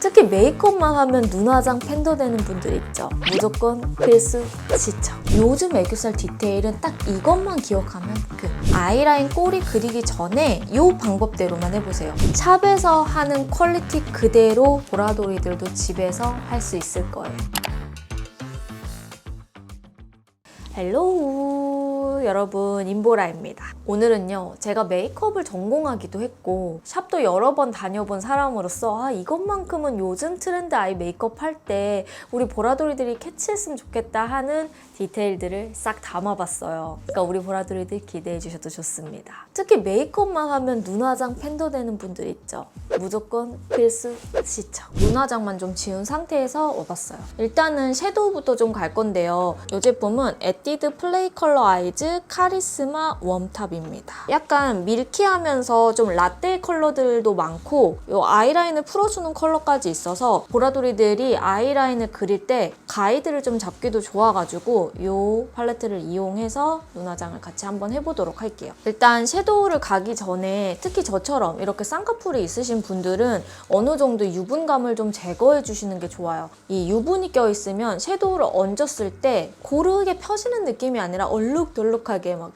특히 메이크업만 하면 눈화장 팬더 되는 분들 있죠. 무조건 필수 시청. 요즘 애교살 디테일은 딱 이것만 기억하면 끝. 아이라인 꼬리 그리기 전에 이 방법대로만 해보세요. 샵에서 하는 퀄리티 그대로 보라돌이들도 집에서 할 수 있을 거예요. 헬로우 여러분, 임보라입니다. 오늘은요, 제가 메이크업을 전공하기도 했고 샵도 여러 번 다녀본 사람으로서 이것만큼은 요즘 트렌드 아이 메이크업 할 때 우리 보라돌이들이 캐치했으면 좋겠다 하는 디테일들을 싹 담아봤어요. 그러니까 우리 보라돌이들 기대해 주셔도 좋습니다. 특히 메이크업만 하면 눈화장 팬더 되는 분들 있죠. 무조건 필수 시청. 눈화장만 좀 지운 상태에서 와봤어요. 일단은 섀도우부터 좀 갈 건데요. 이 제품은 에뛰드 플레이 컬러 아이즈 카리스마 웜탑입니다. 약간 밀키하면서 좀 라떼 컬러들도 많고 이 아이라인을 풀어주는 컬러까지 있어서 보라돌이들이 아이라인을 그릴 때 가이드를 좀 잡기도 좋아가지고 이 팔레트를 이용해서 눈화장을 같이 한번 해보도록 할게요. 일단 섀도우를 가기 전에 특히 저처럼 이렇게 쌍꺼풀이 있으신 분들은 어느 정도 유분감을 좀 제거해 주시는 게 좋아요. 이 유분이 껴있으면 섀도우를 얹었을 때 고르게 펴지는 느낌이 아니라 얼룩덜룩하게 막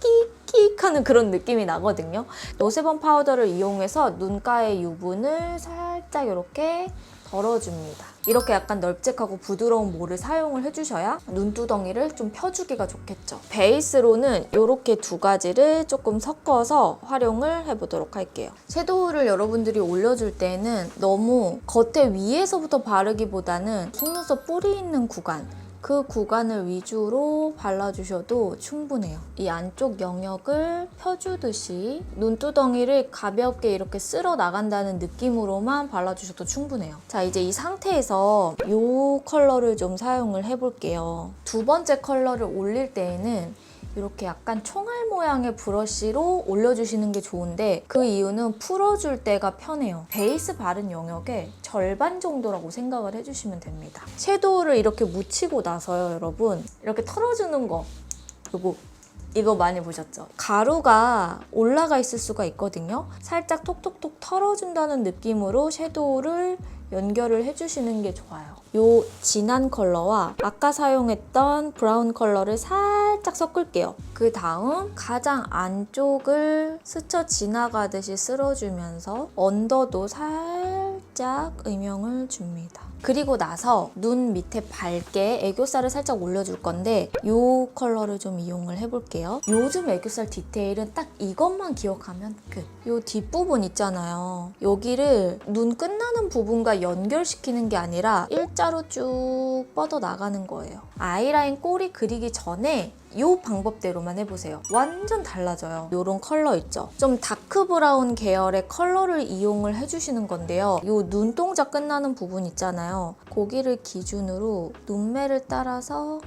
킥킥킥 하는 그런 느낌이 나거든요. 노세범 파우더를 이용해서 눈가의 유분을 살짝 이렇게 덜어줍니다. 이렇게 약간 널찍하고 부드러운 몰을 사용을 해주셔야 눈두덩이를 좀 펴주기가 좋겠죠. 베이스로는 이렇게 두 가지를 조금 섞어서 활용을 해보도록 할게요. 섀도우를 여러분들이 올려줄 때는 너무 겉에 위에서부터 바르기보다는 속눈썹 뿌리 있는 구간, 그 구간을 위주로 발라주셔도 충분해요. 이 안쪽 영역을 펴주듯이 눈두덩이를 가볍게 이렇게 쓸어 나간다는 느낌으로만 발라주셔도 충분해요. 자, 이제 이 상태에서 이 컬러를 좀 사용을 해볼게요. 두 번째 컬러를 올릴 때에는 이렇게 약간 총알 모양의 브러쉬로 올려주시는 게 좋은데 그 이유는 풀어줄 때가 편해요. 베이스 바른 영역의 절반 정도라고 생각을 해주시면 됩니다. 섀도우를 이렇게 묻히고 나서요, 여러분. 이렇게 털어주는 거. 이거 많이 보셨죠? 가루가 올라가 있을 수가 있거든요. 살짝 톡톡톡 털어준다는 느낌으로 섀도우를 연결을 해주시는 게 좋아요. 이 진한 컬러와 아까 사용했던 브라운 컬러를 살짝 섞을게요. 그 다음 가장 안쪽을 스쳐 지나가듯이 쓸어주면서 언더도 살짝 음영을 줍니다. 그리고 나서 눈 밑에 밝게 애교살을 살짝 올려줄 건데 이 컬러를 좀 이용을 해볼게요. 요즘 애교살 디테일은 딱 이것만 기억하면 끝. 이 뒷부분 있잖아요. 여기를 눈 끝나는 부분과 연결시키는 게 아니라 일자로 쭉 뻗어나가는 거예요. 아이라인 꼬리 그리기 전에 이 방법대로만 해보세요. 완전 달라져요. 이런 컬러 있죠? 좀 다크 브라운 계열의 컬러를 이용을 해주시는 건데요. 이 눈동자 끝나는 부분 있잖아요. 거기를 기준으로 눈매를 따라서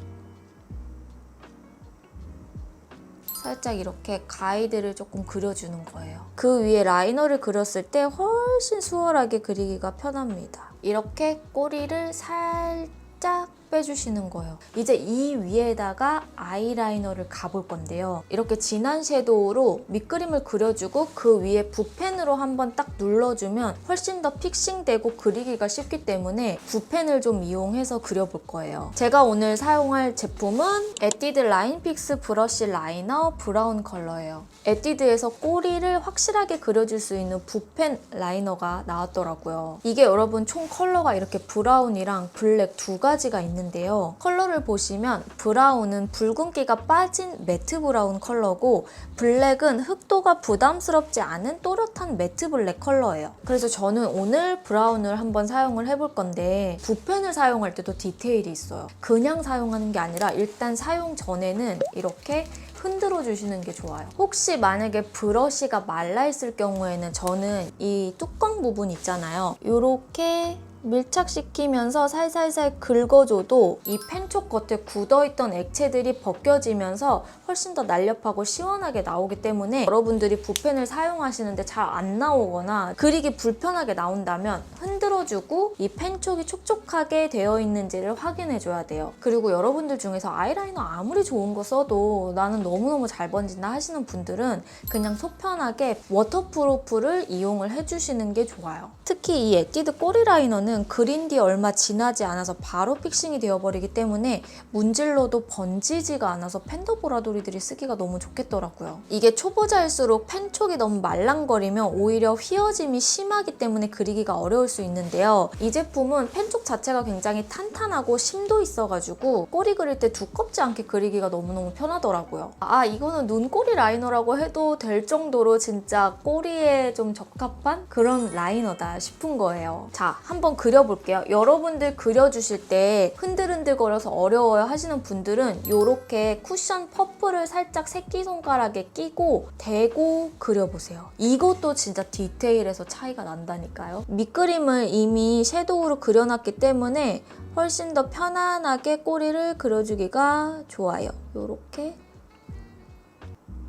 살짝 이렇게 가이드를 조금 그려주는 거예요. 그 위에 라이너를 그렸을 때 훨씬 수월하게 그리기가 편합니다. 이렇게 꼬리를 살짝 빼주시는 거예요. 이제 이 위에다가 아이라이너를 가볼 건데요. 이렇게 진한 섀도우로 밑그림을 그려주고 그 위에 붓펜으로 한번 딱 눌러주면 훨씬 더 픽싱되고 그리기가 쉽기 때문에 붓펜을 좀 이용해서 그려볼 거예요. 제가 오늘 사용할 제품은 에뛰드 라인픽스 브러쉬 라이너 브라운 컬러예요. 에뛰드에서 꼬리를 확실하게 그려줄 수 있는 붓펜 라이너가 나왔더라고요. 이게 여러분 총 컬러가 이렇게 브라운이랑 블랙 두 가지가 있는데요. 컬러를 보시면 브라운은 붉은기가 빠진 매트 브라운 컬러고 블랙은 흑도가 부담스럽지 않은 또렷한 매트 블랙 컬러예요. 그래서 저는 오늘 브라운을 한번 사용을 해볼 건데 붓펜을 사용할 때도 디테일이 있어요. 그냥 사용하는 게 아니라 일단 사용 전에는 이렇게 흔들어 주시는 게 좋아요. 혹시 만약에 브러쉬가 말라 있을 경우에는 저는 이 뚜껑 부분 있잖아요. 이렇게 밀착시키면서 살살살 긁어줘도 이 펜촉 겉에 굳어있던 액체들이 벗겨지면서 훨씬 더 날렵하고 시원하게 나오기 때문에 여러분들이 붓펜을 사용하시는데 잘 안 나오거나 그리기 불편하게 나온다면 흔들어주고 이 펜촉이 촉촉하게 되어 있는지를 확인해줘야 돼요. 그리고 여러분들 중에서 아이라이너 아무리 좋은 거 써도 나는 너무너무 잘 번진다 하시는 분들은 그냥 속 편하게 워터프루프를 이용을 해주시는 게 좋아요. 특히 이 에뛰드 꼬리 라이너는 그린 뒤 얼마 지나지 않아서 바로 픽싱이 되어버리기 때문에 문질러도 번지지가 않아서 펜더보라돌이들이 쓰기가 너무 좋겠더라고요. 이게 초보자일수록 펜촉이 너무 말랑거리면 오히려 휘어짐이 심하기 때문에 그리기가 어려울 수 있는데요. 이 제품은 펜촉 자체가 굉장히 탄탄하고 심도 있어가지고 꼬리 그릴 때 두껍지 않게 그리기가 너무너무 편하더라고요. 이거는 눈꼬리 라이너라고 해도 될 정도로 진짜 꼬리에 좀 적합한 그런 라이너다 싶은 거예요. 자, 한번 그려볼게요. 여러분들 그려주실 때 흔들흔들거려서 어려워요 하시는 분들은 이렇게 쿠션 퍼프를 살짝 새끼손가락에 끼고 대고 그려보세요. 이것도 진짜 디테일에서 차이가 난다니까요. 밑그림을 이미 섀도우로 그려놨기 때문에 훨씬 더 편안하게 꼬리를 그려주기가 좋아요. 이렇게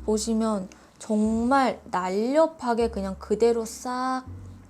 보시면 정말 날렵하게 그냥 그대로 싹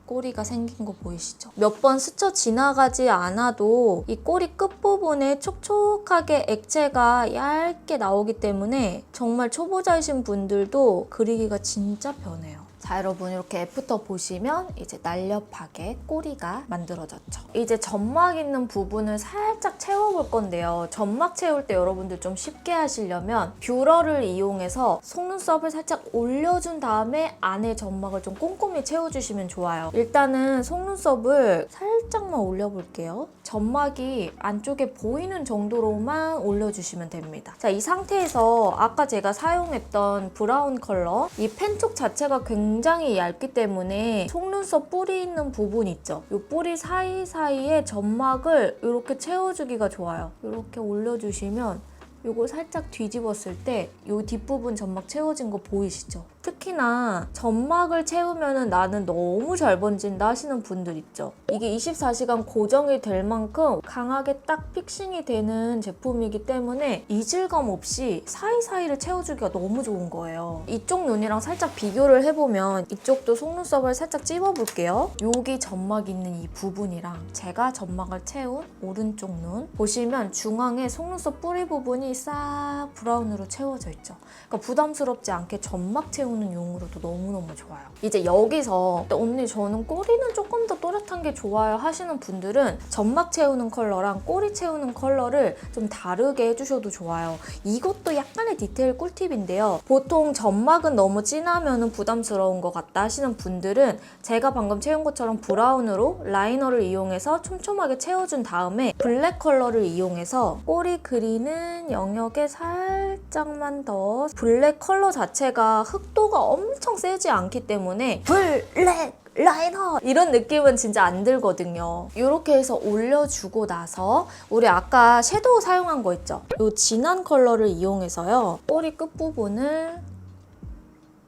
꼬리가 생긴 거 보이시죠? 몇 번 스쳐 지나가지 않아도 이 꼬리 끝부분에 촉촉하게 액체가 얇게 나오기 때문에 정말 초보자이신 분들도 그리기가 진짜 편해요. 자, 여러분 이렇게 애프터 보시면 이제 날렵하게 꼬리가 만들어졌죠. 이제 점막 있는 부분을 살짝 채워볼 건데요. 점막 채울 때 여러분들 좀 쉽게 하시려면 뷰러를 이용해서 속눈썹을 살짝 올려준 다음에 안에 점막을 좀 꼼꼼히 채워주시면 좋아요. 일단은 속눈썹을 살짝만 올려볼게요. 점막이 안쪽에 보이는 정도로만 올려주시면 됩니다. 자, 이 상태에서 아까 제가 사용했던 브라운 컬러, 이 펜촉 자체가 굉장히 얇기 때문에 속눈썹 뿌리 있는 부분 있죠? 이 뿌리 사이사이에 점막을 이렇게 채워주기가 좋아요. 이렇게 올려주시면 이거 살짝 뒤집었을 때 이 뒷부분 점막 채워진 거 보이시죠? 특히나 점막을 채우면 나는 너무 잘 번진다 하시는 분들 있죠? 이게 24시간 고정이 될 만큼 강하게 딱 픽싱이 되는 제품이기 때문에 이질감 없이 사이사이를 채워주기가 너무 좋은 거예요. 이쪽 눈이랑 살짝 비교를 해보면 이쪽도 속눈썹을 살짝 찝어볼게요. 여기 점막 있는 이 부분이랑 제가 점막을 채운 오른쪽 눈 보시면 중앙에 속눈썹 뿌리 부분이 싹 브라운으로 채워져 있죠. 그러니까 부담스럽지 않게 점막 채우는 용으로도 너무너무 좋아요. 이제 여기서 언니 저는 꼬리는 조금 더 또렷한 게 좋아요 하시는 분들은 점막 채우는 컬러랑 꼬리 채우는 컬러를 좀 다르게 해주셔도 좋아요. 이것도 약간의 디테일 꿀팁인데요. 보통 점막은 너무 진하면 부담스러운 것 같다 하시는 분들은 제가 방금 채운 것처럼 브라운으로 라이너를 이용해서 촘촘하게 채워준 다음에 블랙 컬러를 이용해서 꼬리 그리는 영역에 살짝만 더 블랙 컬러 자체가 흑도가 엄청 세지 않기 때문에 블랙 라이너 이런 느낌은 진짜 안 들거든요. 이렇게 해서 올려주고 나서 우리 아까 섀도우 사용한 거 있죠? 이 진한 컬러를 이용해서요. 꼬리 끝부분을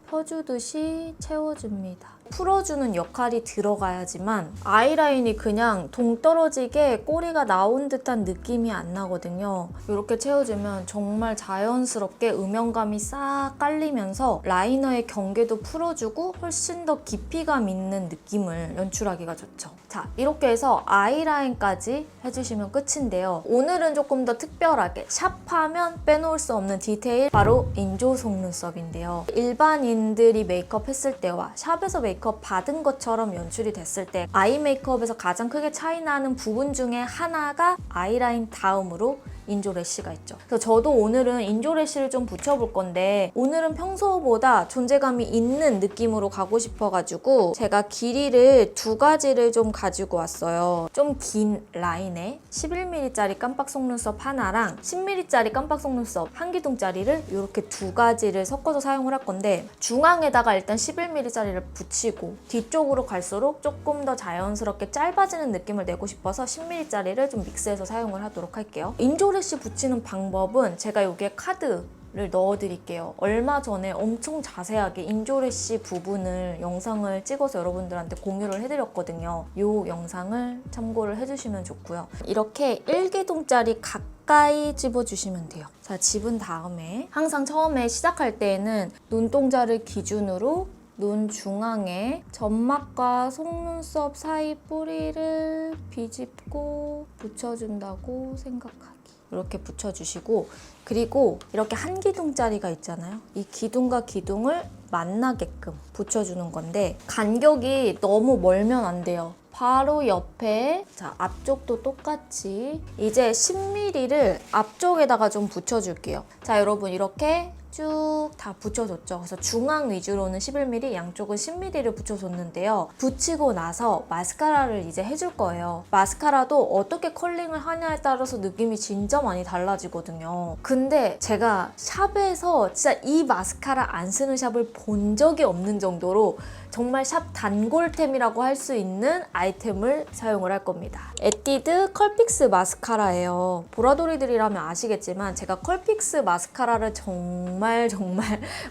펴주듯이 채워줍니다. 풀어주는 역할이 들어가야지만 아이라인이 그냥 동떨어지게 꼬리가 나온 듯한 느낌이 안 나거든요. 이렇게 채워주면 정말 자연스럽게 음영감이 싹 깔리면서 라이너의 경계도 풀어주고 훨씬 더 깊이감 있는 느낌을 연출하기가 좋죠. 자, 이렇게 해서 아이라인까지 해주시면 끝인데요. 오늘은 조금 더 특별하게 샵하면 빼놓을 수 없는 디테일, 바로 인조 속눈썹인데요. 일반인들이 메이크업 했을 때와 샵에서 메이크업 받은 것처럼 연출이 됐을 때 아이 메이크업에서 가장 크게 차이 나는 부분 중에 하나가 아이라인 다음으로 인조 래쉬가 있죠. 그래서 저도 오늘은 인조 래쉬를 좀 붙여볼 건데 오늘은 평소보다 존재감이 있는 느낌으로 가고 싶어가지고 제가 길이를 두 가지를 좀 가지고 왔어요. 좀 긴 라인에 11mm짜리 깜빡 속눈썹 하나랑 10mm짜리 깜빡 속눈썹 한 기둥짜리를 이렇게 두 가지를 섞어서 사용을 할 건데 중앙에다가 일단 11mm짜리를 붙이고 뒤쪽으로 갈수록 조금 더 자연스럽게 짧아지는 느낌을 내고 싶어서 10mm짜리를 좀 믹스해서 사용을 하도록 할게요. 인조 래쉬 붙이는 방법은 제가 여기에 카드 넣어드릴게요. 얼마 전에 엄청 자세하게 인조래쉬 부분을 영상을 찍어서 여러분들한테 공유를 해드렸거든요. 이 영상을 참고를 해주시면 좋고요. 이렇게 1기둥짜리 가까이 집어주시면 돼요. 자, 집은 다음에 항상 처음에 시작할 때에는 눈동자를 기준으로 눈 중앙에 점막과 속눈썹 사이 뿌리를 비집고 붙여준다고 생각하기. 이렇게 붙여주시고, 그리고 이렇게 한 기둥짜리가 있잖아요. 이 기둥과 기둥을 만나게끔 붙여주는 건데 간격이 너무 멀면 안 돼요. 바로 옆에, 자, 앞쪽도 똑같이 이제 10mm를 앞쪽에다가 좀 붙여줄게요. 자, 여러분 이렇게 쭉 다 붙여줬죠. 그래서 중앙 위주로는 11mm, 양쪽은 10mm를 붙여줬는데요. 붙이고 나서 마스카라를 이제 해줄 거예요. 마스카라도 어떻게 컬링을 하냐에 따라서 느낌이 진짜 많이 달라지거든요. 근데 제가 샵에서 진짜 이 마스카라 안 쓰는 샵을 본 적이 없는 정도로 정말 샵 단골템이라고 할 수 있는 아이템을 사용을 할 겁니다. 에뛰드 컬픽스 마스카라예요. 보라돌이들이라면 아시겠지만 제가 컬픽스 마스카라를 정말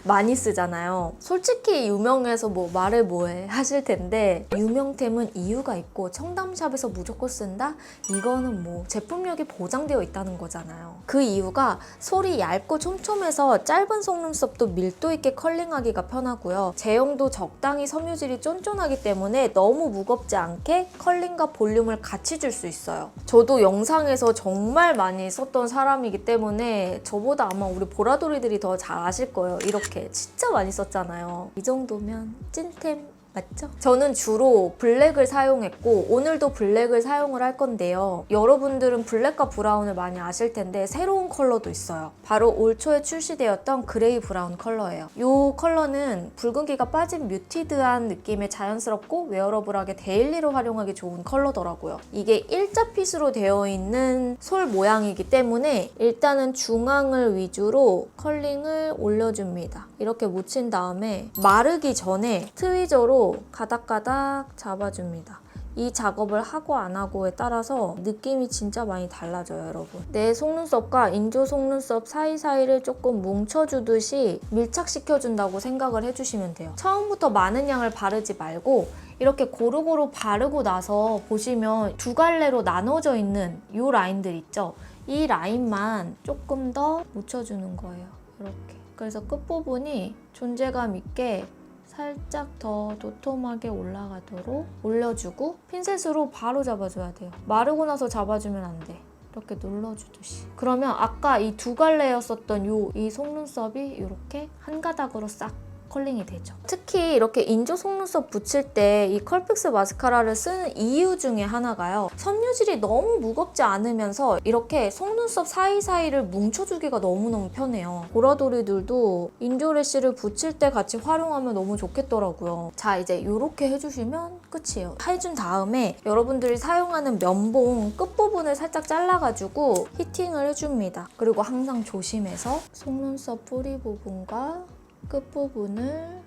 많이 쓰잖아요. 솔직히 유명해서 뭐 말해 뭐해 하실 텐데 유명템은 이유가 있고 청담샵에서 무조건 쓴다? 이거는 뭐 제품력이 보장되어 있다는 거잖아요. 그 이유가 솔이 얇고 촘촘해서 짧은 속눈썹도 밀도 있게 컬링하기가 편하고요. 제형도 적당히 섬유질이 쫀쫀하기 때문에 너무 무겁지 않게 컬링과 볼륨을 같이 줄 수 있어요. 저도 영상에서 정말 많이 썼던 사람이기 때문에 저보다 아마 우리 보라돌이들이 더 잘 아실 거예요. 이렇게 진짜 많이 썼잖아요. 이 정도면 찐템 맞죠? 저는 주로 블랙을 사용했고 오늘도 블랙을 사용을 할 건데요. 여러분들은 블랙과 브라운을 많이 아실 텐데 새로운 컬러도 있어요. 바로 올 초에 출시되었던 그레이 브라운 컬러예요. 이 컬러는 붉은기가 빠진 뮤티드한 느낌의 자연스럽고 웨어러블하게 데일리로 활용하기 좋은 컬러더라고요. 이게 일자핏으로 되어 있는 솔 모양이기 때문에 일단은 중앙을 위주로 컬링을 올려줍니다. 이렇게 묻힌 다음에 마르기 전에 트위저로 가닥가닥 잡아줍니다. 이 작업을 하고 안 하고에 따라서 느낌이 진짜 많이 달라져요, 여러분. 내 속눈썹과 인조 속눈썹 사이사이를 조금 뭉쳐주듯이 밀착시켜준다고 생각을 해주시면 돼요. 처음부터 많은 양을 바르지 말고 이렇게 고루고루 바르고 나서 보시면 두 갈래로 나눠져 있는 이 라인들 있죠? 이 라인만 조금 더 묻혀주는 거예요, 이렇게. 그래서 끝부분이 존재감 있게 살짝 더 도톰하게 올라가도록 올려주고 핀셋으로 바로 잡아줘야 돼요. 마르고 나서 잡아주면 안 돼. 이렇게 눌러주듯이. 그러면 아까 이 두 갈래였었던 이 속눈썹이 이렇게 한 가닥으로 싹 컬링이 되죠. 특히 이렇게 인조 속눈썹 붙일 때 이 컬픽스 마스카라를 쓰는 이유 중에 하나가요. 섬유질이 너무 무겁지 않으면서 이렇게 속눈썹 사이사이를 뭉쳐주기가 너무너무 편해요. 보라돌이들도 인조래쉬를 붙일 때 같이 활용하면 너무 좋겠더라고요. 자, 이제 이렇게 해주시면 끝이에요. 해준 다음에 여러분들이 사용하는 면봉 끝부분을 살짝 잘라가지고 히팅을 해줍니다. 그리고 항상 조심해서 속눈썹 뿌리 부분과 끝부분을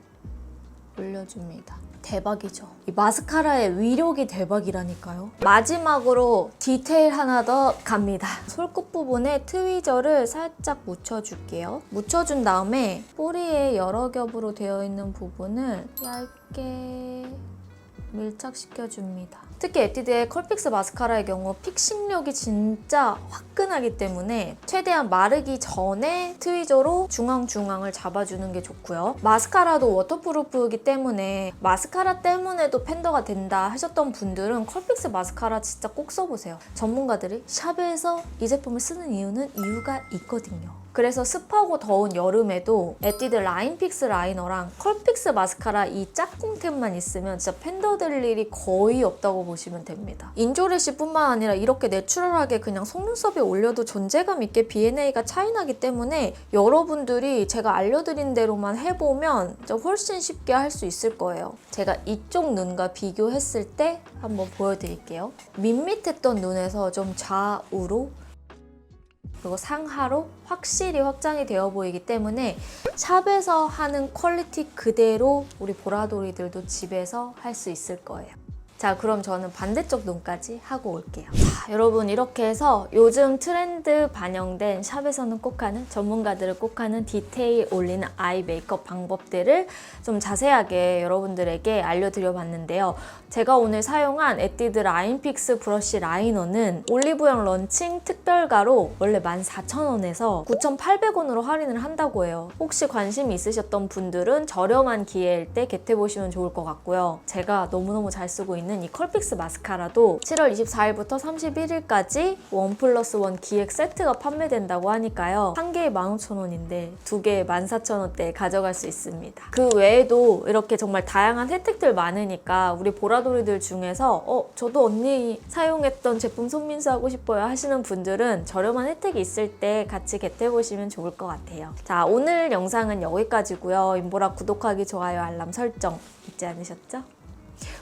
올려줍니다. 대박이죠? 이 마스카라의 위력이 대박이라니까요. 마지막으로 디테일 하나 더 갑니다. 솔끝 부분에 트위저를 살짝 묻혀줄게요. 묻혀준 다음에 뿌리에 여러 겹으로 되어 있는 부분을 얇게 밀착시켜줍니다. 특히 에뛰드의 컬픽스 마스카라의 경우 픽싱력이 진짜 화끈하기 때문에 최대한 마르기 전에 트위저로 중앙중앙을 잡아주는 게 좋고요. 마스카라도 워터프루프이기 때문에 마스카라 때문에도 팬더가 된다 하셨던 분들은 컬픽스 마스카라 진짜 꼭 써보세요. 전문가들이 샵에서 이 제품을 쓰는 이유가 있거든요. 그래서 습하고 더운 여름에도 에뛰드 라인픽스 라이너랑 컬픽스 마스카라 이 짝꿍템만 있으면 진짜 팬더 될 일이 거의 없다고 보시면 됩니다. 인조래쉬뿐만 아니라 이렇게 내추럴하게 그냥 속눈썹에 올려도 존재감 있게 B&A가 차이나기 때문에 여러분들이 제가 알려드린 대로만 해보면 진짜 훨씬 쉽게 할 수 있을 거예요. 제가 이쪽 눈과 비교했을 때 한번 보여드릴게요. 밋밋했던 눈에서 좀 좌우로 그리고 상하로 확실히 확장이 되어 보이기 때문에 샵에서 하는 퀄리티 그대로 우리 보라돌이들도 집에서 할 수 있을 거예요. 자, 그럼 저는 반대쪽 눈까지 하고 올게요. 자, 여러분 이렇게 해서 요즘 트렌드 반영된 샵에서는 꼭 하는, 전문가들을 꼭 하는 디테일 올리는 아이 메이크업 방법들을 좀 자세하게 여러분들에게 알려드려 봤는데요. 제가 오늘 사용한 에뛰드 라인픽스 브러쉬 라이너는 올리브영 런칭 특별가로 원래 14,000원에서 9,800원으로 할인을 한다고 해요. 혹시 관심 있으셨던 분들은 저렴한 기회일 때 겟해보시면 좋을 것 같고요. 제가 너무너무 잘 쓰고 있는 이 컬픽스 마스카라도 7월 24일부터 31일까지 1+1 기획 세트가 판매된다고 하니까요. 한 개에 15,000원인데 두 개에 14,000원대에 가져갈 수 있습니다. 그 외에도 이렇게 정말 다양한 혜택들 많으니까 우리 보라돌이들 중에서 저도 언니 사용했던 제품 손민수 하고 싶어요 하시는 분들은 저렴한 혜택이 있을 때 같이 겟해보시면 좋을 것 같아요. 자, 오늘 영상은 여기까지고요. 인보라 구독하기, 좋아요, 알람 설정 잊지 않으셨죠?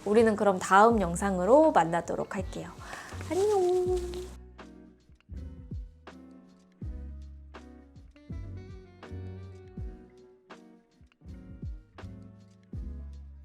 우리는 그럼 다음 영상으로 만나도록 할게요. 안녕.